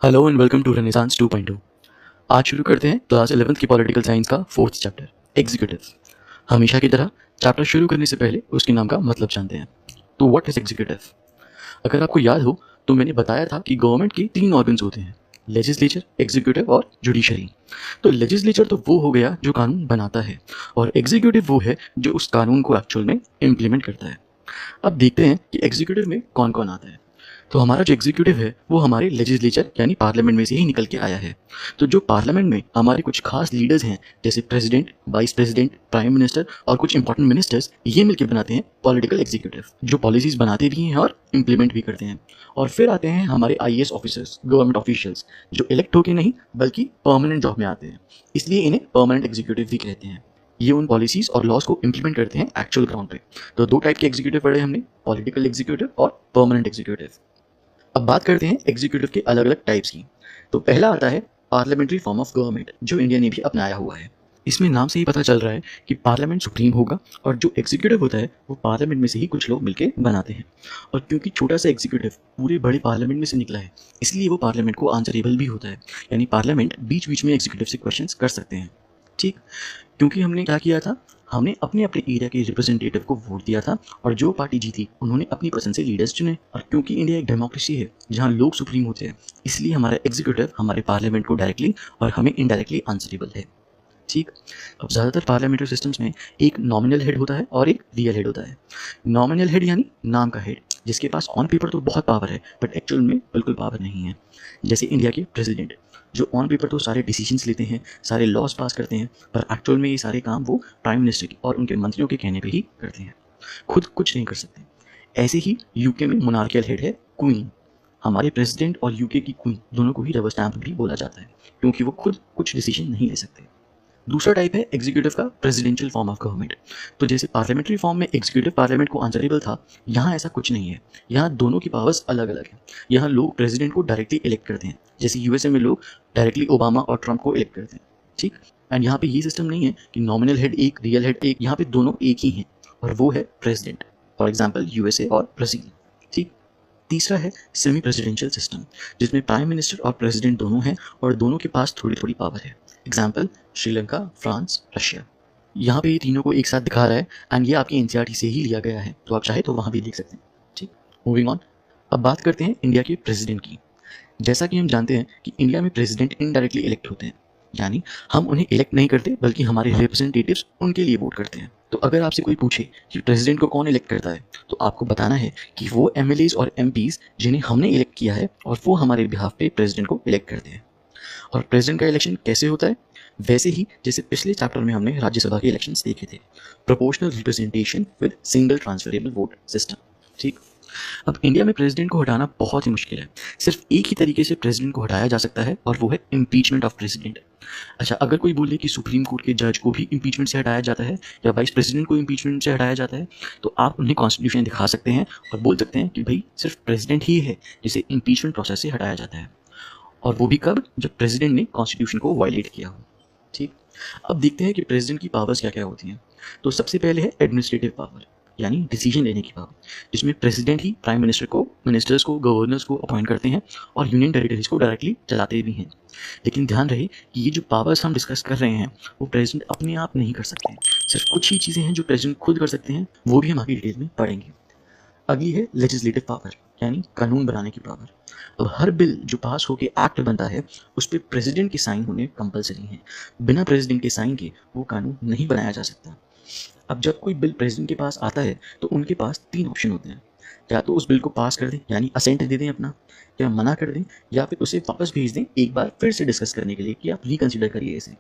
Hello and welcome to renaissance 2.2। आज शुरू करते हैं क्लास 11th की पॉलिटिकल साइंस का 4th चैप्टर एग्जीक्यूटिव। हमेशा की तरह चैप्टर शुरू करने से पहले उसके नाम का मतलब जानते हैं। तो व्हाट इज एग्जीक्यूटिव? अगर आपको याद हो तो मैंने बताया था कि गवर्नमेंट के 3 ऑर्गन्स होते हैं, लेजिस्लेचर, एग्जीक्यूटिव और जुडिशरी। तो लेजिस्लेचर तो वो हो गया जो कानून बनाता है, और एग्जीक्यूटिव वो है जो उस कानून को एक्चुअल में इम्प्लीमेंट करता है। अब देखते हैं कि एग्जीक्यूटिव में कौन कौन आता है। तो हमारा जो एग्जीक्यूटिव है वो हमारे लेजिस्लेचर यानी पार्लियामेंट में से ही निकल के आया है। तो जो पार्लियामेंट में हमारे कुछ खास लीडर्स हैं, जैसे president, vice president, prime minister और कुछ इंपॉर्टेंट मिनिस्टर्स, ये मिलकर बनाते हैं पॉलिटिकल एग्जीक्यूटिव, जो पॉलिसीज बनाते भी हैं और इम्प्लीमेंट भी करते हैं। और फिर आते हैं हमारे आईएएस ऑफिसर्स, गवर्नमेंट ऑफिशियल्स, जो इलेक्ट होके नहीं बल्कि परमानेंट जॉब में आते हैं, इसलिए इन्हें परमानेंट एग्जीक्यूटिव भी कहते हैं। ये उन पॉलिसीज और लॉज को इम्प्लीमेंट करते हैं एक्चुअल ग्राउंड पे। तो 2 टाइप के एग्जीक्यूटिव पढ़े हमने, पॉलिटिकल एग्जीक्यूटिव और परमानेंट एग्जीक्यूटिव। अब बात करते हैं एग्जीक्यूटिव के अलग अलग टाइप्स की। तो पहला आता है पार्लियामेंट्री फॉर्म ऑफ गवर्नमेंट, जो इंडिया ने भी अपनाया हुआ है। इसमें नाम से ही पता चल रहा है कि पार्लियामेंट सुप्रीम होगा, और जो एग्जीक्यूटिव होता है वो पार्लियामेंट में से ही कुछ लोग मिलकर बनाते हैं। और क्योंकि छोटा सा एग्जीक्यूटिव पूरे बड़े पार्लियामेंट में से निकला है, इसलिए वो पार्लियामेंट को आंसरेबल भी होता है, यानी पार्लियामेंट बीच बीच में एग्जीक्यूटिव से क्वेश्चंस कर सकते हैं। ठीक, क्योंकि हमने क्या किया था, हमने अपने अपने एरिया के रिप्रेजेंटेटिव को वोट दिया था, और जो पार्टी जीती उन्होंने अपनी पसंद से लीडर्स चुने। और क्योंकि इंडिया एक डेमोक्रेसी है जहां लोग सुप्रीम होते हैं, इसलिए हमारा एग्जीक्यूटिव हमारे पार्लियामेंट को डायरेक्टली और हमें इनडायरेक्टली आंसरेबल है। ठीक, अब ज़्यादातर पार्लियामेंट्री सिस्टम्स में एक नॉमिनल हेड होता है और एक रियल हेड होता है। नॉमिनल हेड यानी नाम का हेड, जिसके पास ऑन पेपर तो बहुत पावर है बट एक्चुअल में बिल्कुल पावर नहीं है। जैसे इंडिया के प्रेसिडेंट, जो ऑन पेपर तो सारे डिसीजंस लेते हैं, सारे लॉज पास करते हैं, पर एक्चुअल में ये सारे काम वो प्राइम मिनिस्टर की और उनके मंत्रियों के कहने पे ही करते हैं, खुद कुछ नहीं कर सकते। ऐसे ही यूके में मोनार्कियल हेड है क्वीन। हमारे प्रेसिडेंट और यूके की क्वीन दोनों को ही रबर स्टैम्प भी बोला जाता है, क्योंकि वो खुद कुछ डिसीजन नहीं ले सकते। दूसरा टाइप है एग्जीक्यूटिव का प्रेसिडेंशियल फॉर्म ऑफ गवर्नमेंट। तो जैसे पार्लियामेंटरी फॉर्म में एग्जीक्यूटिव पार्लियामेंट को आंसरेबल था, यहाँ ऐसा कुछ नहीं है। यहाँ दोनों की पावर्स अलग अलग हैं। यहाँ लोग प्रेसिडेंट को डायरेक्टली इलेक्ट करते हैं, जैसे यूएसए में लोग डायरेक्टली ओबामा और ट्रंप को इलेक्ट करते हैं। ठीक, एंड यहाँ पे ये सिस्टम नहीं है कि नॉमिनल हेड एक, रियल हेड एक। यहाँ पे दोनों एक ही हैं, और वो है प्रेसिडेंट। फॉर एग्जाम्पल यूएसए और ब्राज़ील। ठीक, तीसरा है सेमी प्रेसिडेंशियल सिस्टम, जिसमें प्राइम मिनिस्टर और प्रेसिडेंट दोनों हैं और दोनों के पास थोड़ी थोड़ी पावर है। Example Sri Lanka, France, Russia. यहाँ पे ये तीनों को एक साथ दिखा रहा है, एंड ये आपकी एनसीईआरटी से ही लिया गया है, तो आप चाहे तो वहाँ भी देख सकते हैं। ठीक, मूविंग ऑन। अब बात करते हैं इंडिया के प्रेसिडेंट की। जैसा कि हम जानते हैं कि इंडिया में प्रेसिडेंट इनडायरेक्टली इलेक्ट होते हैं, यानी हम उन्हें इलेक्ट नहीं करते बल्कि हमारे रिप्रेजेंटेटिव्स उनके लिए वोट करते हैं। तो अगर आपसे कोई पूछे कि प्रेसिडेंट को कौन इलेक्ट करता है, तो आपको बताना है कि वो एमएलएज और एमपीज जिन्हें हमने इलेक्ट किया है, और वो हमारे बिहाफ पे प्रेसिडेंट को इलेक्ट करते हैं। और प्रेसिडेंट का इलेक्शन कैसे होता है? वैसे ही जैसे पिछले चैप्टर में हमने राज्यसभा के इलेक्शंस देखे थे, proportional representation with single transferable vote system. ठीक, अब इंडिया में प्रेसिडेंट को हटाना बहुत ही मुश्किल है। सिर्फ एक ही तरीके से प्रेसिडेंट को हटाया जा सकता है, और वो है इम्पीचमेंट ऑफ प्रेसिडेंट। अच्छा, अगर कोई बोले कि सुप्रीम कोर्ट के जज को भी इम्पीचमेंट से हटाया जाता है, या वाइस प्रेसिडेंट को इम्पीचमेंट से हटाया जाता है, तो आप उन्हें कॉन्स्टिट्यूशन दिखा सकते हैं और बोल सकते हैं कि भाई सिर्फ प्रेसिडेंट ही है जिसे इम्पीचमेंट प्रोसेस से हटाया जाता है, और वो भी कब? जब प्रेसिडेंट ने कॉन्स्टिट्यूशन को वायलेट किया हो। ठीक, अब देखते हैं कि प्रेसिडेंट की पावर्स क्या क्या होती हैं। तो सबसे पहले है एडमिनिस्ट्रेटिव पावर, यानी डिसीजन लेने की पावर, जिसमें प्रेसिडेंट ही प्राइम मिनिस्टर को, मिनिस्टर्स को, गवर्नर्स को अपॉइंट करते हैं और यूनियन टेरिटरीज को डायरेक्टली चलाते भी हैं। लेकिन ध्यान रहे कि ये जो पावर्स हम डिस्कस कर रहे हैं वो प्रेसिडेंट अपने आप नहीं कर सकते हैं। सिर्फ कुछ ही चीज़ें हैं जो प्रेसिडेंट खुद कर सकते हैं, वो भी हम आगे डिटेल में पढ़ेंगे। अगली है लेजिस्लेटिव पावर, यानी कानून बनाने की पावर। अब हर बिल जो पास होकर एक्ट बनता है, उस पर प्रेसिडेंट के साइन होने कंपलसरी हैं। बिना प्रेसिडेंट के साइन के वो कानून नहीं बनाया जा सकता। अब जब कोई बिल प्रेसिडेंट के पास आता है, तो उनके पास 3 ऑप्शन होते हैं। या तो उस बिल को पास कर दें, यानी असेंट दे दें अपना, या मना कर दें, या फिर उसे वापस भेज दें एक बार फिर से डिस्कस करने के लिए कि आप रिकन्सिडर करिए इसे।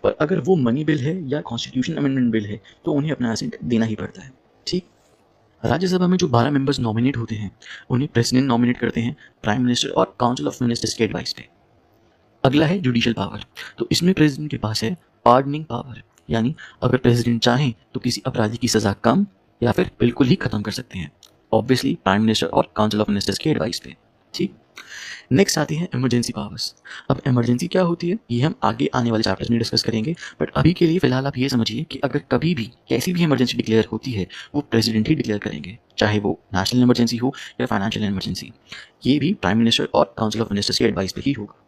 पर अगर वो मनी बिल है या कॉन्स्टिट्यूशन अमेंडमेंट बिल है, तो उन्हें अपना असेंट देना ही पड़ता है। ठीक, राज्यसभा में जो 12 मेंबर्स नॉमिनेट होते हैं, उन्हें प्रेसिडेंट नॉमिनेट करते हैं प्राइम मिनिस्टर और काउंसिल ऑफ मिनिस्टर्स के एडवाइस पे। अगला है जुडिशियल पावर। तो इसमें प्रेसिडेंट के पास है पार्डनिंग पावर, यानी अगर प्रेसिडेंट चाहें तो किसी अपराधी की सज़ा कम या फिर बिल्कुल ही ख़त्म कर सकते हैं, ऑब्वियसली प्राइम मिनिस्टर और काउंसिल ऑफ मिनिस्टर्स के एडवाइस पे। ठीक, नेक्स्ट आती है इमरजेंसी पावर्स। अब इमरजेंसी क्या होती है ये हम आगे आने वाले चैप्टर्स में डिस्कस करेंगे, बट अभी के लिए फिलहाल आप ये समझिए कि अगर कभी भी कैसी भी इमरजेंसी डिक्लेयर होती है वो प्रेसिडेंट ही डिक्लेयर करेंगे, चाहे वो नेशनल इमरजेंसी हो या फाइनेंशियल इमरजेंसी। ये भी प्राइम मिनिस्टर और काउंसिल ऑफ मिनिस्टर्स की एडवाइस पे ही होगा।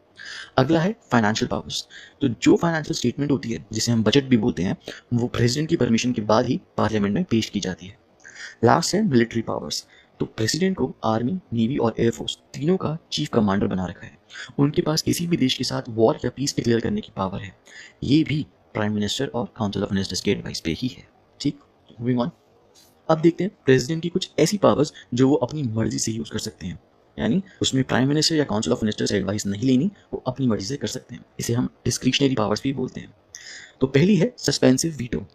अगला है फाइनेंशियल पावर्स। तो जो फाइनेंशियल स्टेटमेंट होती है जिसे हम बजट भी बोलते हैं, वो प्रेसिडेंट की परमिशन के बाद ही पार्लियामेंट में पेश की जाती है। लास्ट है मिलिट्री पावर्स। तो प्रेसिडेंट को आर्मी, नेवी और एयरफोर्स तीनों का चीफ कमांडर बना रखा है। उनके पास किसी भी देश के साथ वॉर या पीस डिक्लेयर करने की पावर है। ये भी प्राइम मिनिस्टर और काउंसिल ऑफ मिनिस्टर्स के एडवाइस पे ही है। ठीक, मूविंग ऑन। अब देखते हैं प्रेसिडेंट की कुछ ऐसी पावर्स जो वो अपनी मर्जी से यूज कर सकते हैं, यानी उसमें प्राइम मिनिस्टर या काउंसिल ऑफ मिनिस्टर से एडवाइस नहीं लेनी, वो अपनी मर्जी से कर सकते हैं। इसे हम डिस्क्रिशनरी पावर्स भी बोलते हैं। तो पहली है सस्पेंसिव वीटो,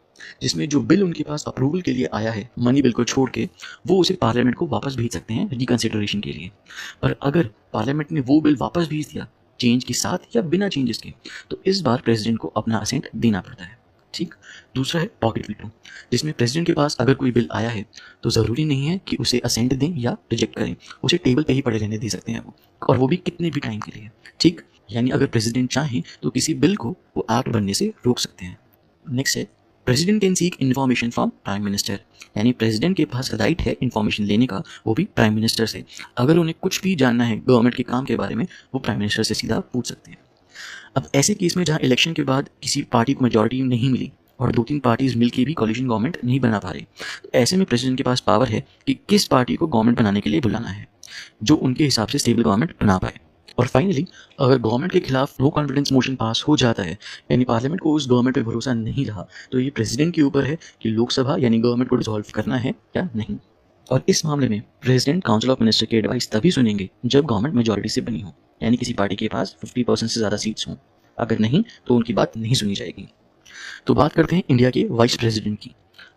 जिसमें जो बिल उनके पास अप्रूवल के लिए आया है मनी बिल को छोड़ के, वो उसे पार्लियामेंट को वापस भेज सकते हैं रिकंसिडरेशन के लिए। पर अगर पार्लियामेंट ने वो बिल वापस भेज दिया चेंज के साथ या बिना चेंजेस के, तो इस बार प्रेसिडेंट को अपना असेंट देना पड़ता है। ठीक। दूसरा है पॉकेट वीटो, जिसमें प्रेसिडेंट के पास अगर कोई बिल आया है तो ज़रूरी नहीं है कि उसे असेंट दें या रिजेक्ट करें, उसे टेबल पे ही पड़े रहने दे सकते हैं वो, और वो भी कितने भी टाइम के लिए। ठीक, यानी अगर प्रेसिडेंट चाहें तो किसी बिल को वो एक्ट बनने से रोक सकते हैं। नेक्स्ट है president can seek information from prime minister, यानी प्रेसिडेंट के पास राइट है इन्फॉर्मेशन लेने का, वो भी प्राइम मिनिस्टर से। अगर उन्हें कुछ भी जानना है गवर्नमेंट के काम के बारे में, वो प्राइम मिनिस्टर से सीधा पूछ सकते हैं। अब ऐसे केस में जहां इलेक्शन के बाद किसी पार्टी को मेजॉरिटी नहीं मिली और 2-3 पार्टीज मिलकर भी कॉलिशन गवर्नमेंट नहीं बना पा रही, तो ऐसे में प्रेसिडेंट के पास पावर है कि किस पार्टी को गवर्नमेंट बनाने के लिए बुलाना है, जो उनके हिसाब से स्टेबल गवर्नमेंट बना पाए। और फाइनली, अगर गवर्नमेंट के खिलाफ नो कॉन्फिडेंस मोशन पास हो जाता है, यानी पार्लियामेंट को उस गवर्नमेंट पे भरोसा नहीं रहा, तो ये प्रेसिडेंट के ऊपर है कि लोकसभा यानी गवर्नमेंट को डिसॉल्व करना है या नहीं। और इस मामले में प्रेसिडेंट काउंसिल ऑफ मिनिस्टर की एडवाइस तभी सुनेंगे जब गवर्नमेंट मेजॉरिटी से बनी हो, यानी किसी पार्टी के पास 50% से ज़्यादा सीट्स हों। अगर नहीं तो उनकी बात नहीं सुनी जाएगी। तो बात करते हैं इंडिया के वाइस प्रेसिडेंट की।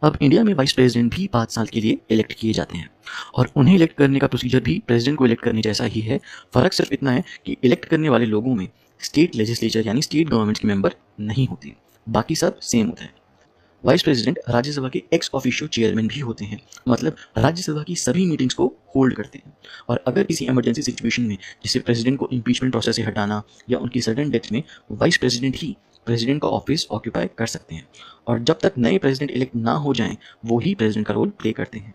अब इंडिया में वाइस प्रेसिडेंट भी 5 साल के लिए इलेक्ट किए जाते हैं, और उन्हें इलेक्ट करने का प्रोसीजर भी प्रेसिडेंट को इलेक्ट करने जैसा ही है। फ़र्क सिर्फ इतना है कि इलेक्ट करने वाले लोगों में स्टेट लेजिस्लेचर यानी स्टेट गवर्नमेंट के मेंबर नहीं होते, बाकी सब सेम होता है। वाइस प्रेसिडेंट राज्यसभा के एक्स ऑफिशियो चेयरमैन भी होते हैं, मतलब राज्यसभा की सभी मीटिंग्स को होल्ड करते हैं। और अगर किसी इमरजेंसी सिचुएशन में, जैसे प्रेसिडेंट को इम्पीचमेंट प्रोसेस से हटाना या उनकी सडन डेथ में, वाइस प्रेसिडेंट ही प्रेसिडेंट का ऑफिस ऑक्यूपाई कर सकते हैं। और जब तक नए प्रेसिडेंट इलेक्ट ना हो जाएं, वो ही प्रेसिडेंट का रोल प्ले करते हैं।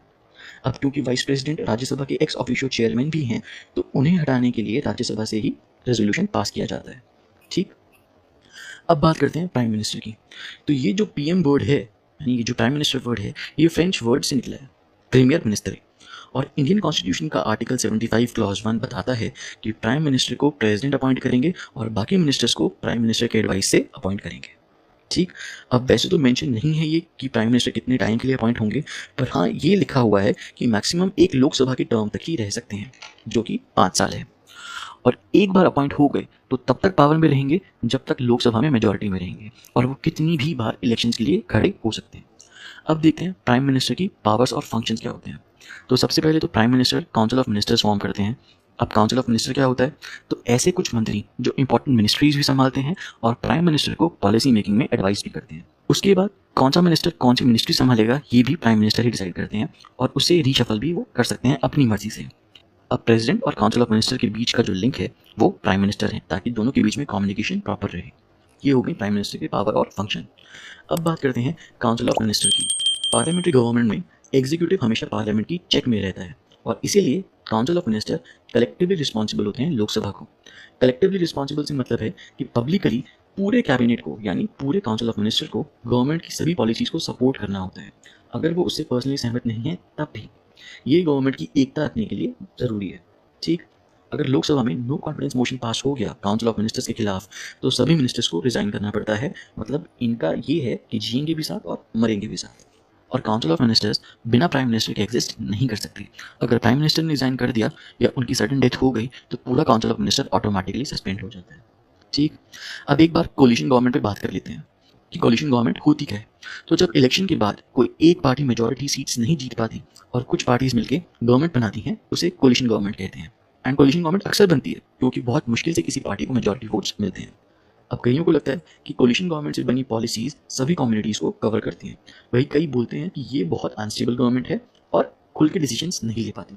अब क्योंकि वाइस प्रेसिडेंट राज्यसभा के एक्स ऑफिशियो चेयरमैन भी हैं, तो उन्हें हटाने के लिए राज्यसभा से ही रेजोल्यूशन पास किया जाता है। ठीक। अब बात करते हैं प्राइम मिनिस्टर की। तो ये जो पीएम वर्ड है, यानी ये जो प्राइम मिनिस्टर वर्ड है, ये फ्रेंच वर्ड से निकला है, प्रीमियर मिनिस्टर। और इंडियन कॉन्स्टिट्यूशन का आर्टिकल 75 क्लॉज 1 बताता है कि प्राइम मिनिस्टर को प्रेसिडेंट अपॉइंट करेंगे और बाकी मिनिस्टर्स को प्राइम मिनिस्टर के एडवाइस से अपॉइंट करेंगे। ठीक। अब वैसे तो मेंशन नहीं है ये कि प्राइम मिनिस्टर कितने टाइम के लिए अपॉइंट होंगे, पर हाँ ये लिखा हुआ है कि मैक्सिमम एक लोकसभा की टर्म तक ही रह सकते हैं, जो कि 5 साल है। और एक बार अपॉइंट हो गए तो तब तक पावर में रहेंगे जब तक लोकसभा में मेजॉरिटी में रहेंगे, और वो कितनी भी बार इलेक्शंस के लिए खड़े हो सकते हैं। अब देखते हैं प्राइम मिनिस्टर की पावर्स और फंक्शंस क्या होते हैं। तो सबसे पहले तो prime minister council of ministers form करते हैं। अब काउंसिल ऑफ मिनिस्टर क्या होता है? तो ऐसे कुछ मंत्री जो इंपॉर्टेंट मिनिस्ट्रीज भी संभालते हैं और प्राइम मिनिस्टर को पॉलिसी मेकिंग में एडवाइस भी करते हैं। उसके बाद कौन सा मिनिस्टर कौन सी मिनिस्ट्री संभालेगा ये भी प्राइम मिनिस्टर ही डिसाइड करते हैं, और उससे रीशफल भी वो कर सकते हैं अपनी मर्जी से। अब प्रेसिडेंट और काउंसिल ऑफ मिनिस्टर के बीच का जो लिंक है वो प्राइम मिनिस्टर है, ताकि दोनों के बीच में कम्युनिकेशन प्रॉपर रहे। ये हो गई प्राइम मिनिस्टर की पावर और फंक्शन। अब बात करते हैं काउंसिल ऑफ मिनिस्टर की। पार्लियामेंट्री गवर्नमेंट में एग्जीक्यूटिव हमेशा पार्लियामेंट की चेक में रहता है, और इसीलिए council of minister collectively responsible होते हैं लोकसभा को। कलेक्टिवली रिस्पॉन्सिबल से मतलब है कि पब्लिकली पूरे कैबिनेट को, यानी पूरे काउंसिल ऑफ मिनिस्टर को गवर्नमेंट की सभी पॉलिसीज़ को सपोर्ट करना होता है। अगर वो उससे पर्सनली सहमत नहीं है तब भी ये गवर्नमेंट की एकता रखने के लिए ज़रूरी है। ठीक। अगर लोकसभा में नो कॉन्फिडेंस मोशन पास हो गया काउंसिल ऑफ मिनिस्टर्स के खिलाफ, तो सभी मिनिस्टर्स को रिजाइन करना पड़ता है। मतलब इनका ये है कि जिएंगे भी साथ और मरेंगे भी साथ। और काउंसिल ऑफ मिनिस्टर्स बिना प्राइम मिनिस्टर के एग्जिस्ट नहीं कर सकते। अगर प्राइम मिनिस्टर ने रिजाइन कर दिया या उनकी सडन डेथ हो गई, तो पूरा council of minister automatically suspend हो जाता है। ठीक। अब एक बार कोलिशन गवर्नमेंट पे बात कर लेते हैं कि कोलिशन गवर्नमेंट होती क्या है। तो जब इलेक्शन के बाद कोई एक पार्टी मेजॉरिटी सीट्स नहीं जीत पाती और कुछ पार्टीज मिलकर गवर्नमेंट बनाती हैं, उसे कोलिशन गवर्नमेंट कहते हैं। एंड कोलिशन गवर्नमेंट अक्सर बनती है क्योंकि बहुत मुश्किल से किसी पार्टी को मेजॉरिटी वोट्स मिलते हैं। अब कईयों को लगता है कि कोलिशन गवर्नमेंट से बनी पॉलिसीज सभी कम्युनिटीज़ को कवर करती हैं। वही कई बोलते हैं कि ये बहुत अनस्टेबल गवर्नमेंट है और खुल के डिसीजंस नहीं ले पाती।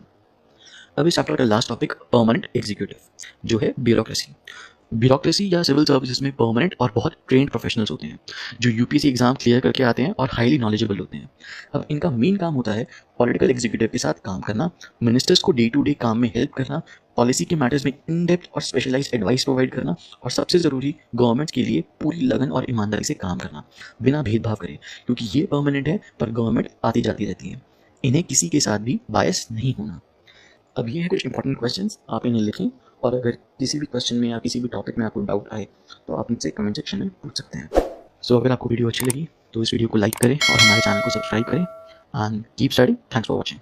अब इस चैप्टर का लास्ट टॉपिक परमानेंट एग्जीक्यूटिव, जो है ब्यूरोक्रेसी। ब्यूरोक्रेसी या सिविल सर्विसेज में परमानेंट और बहुत ट्रेंड प्रोफेशनल्स होते हैं जो यूपीएससी एग्जाम क्लियर करके आते हैं और हाईली नॉलेजेबल होते हैं। अब इनका मेन काम होता है पॉलिटिकल एग्जीक्यूटिव के साथ काम करना, मिनिस्टर्स को डे टू डे काम में हेल्प करना, पॉलिसी के मैटर्स में इन डेप्थ और स्पेशलाइज्ड एडवाइस प्रोवाइड करना, और सबसे ज़रूरी गवर्नमेंट के लिए पूरी लगन और ईमानदारी से काम करना बिना भेदभाव करे, क्योंकि ये परमानेंट है पर गवर्नमेंट आती जाती रहती है। इन्हें किसी के साथ भी बायस नहीं होना। अब ये है कुछ इंपॉर्टेंट क्वेश्चंस, आप इन्हें लिखें, और अगर किसी भी क्वेश्चन में या किसी भी टॉपिक में आपको डाउट आए तो आप मुझसे कमेंट सेक्शन में पूछ सकते हैं। सो अगर आपको वीडियो अच्छी लगी तो इस वीडियो को लाइक करें और हमारे चैनल को सब्सक्राइब करें and keep study. Thanks for watching.